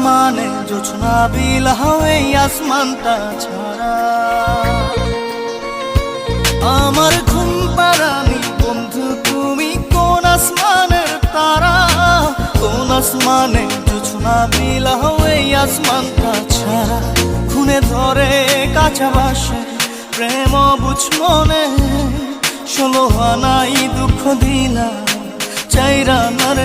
আসমানে জোছনা বিলাও এই আসমানটা ছাড়া। আমার ঘুম পাড়ানি বন্ধু তুমি কোন আসমানের তারা, কোন আসমানে জোছনা বিলাও এই আসমানটা ছাড়া। খুনে ধরে কাঁচা বাসে প্রেম বুঝ মনে, 16 আনাই দুঃখ দিলা চাইরা নার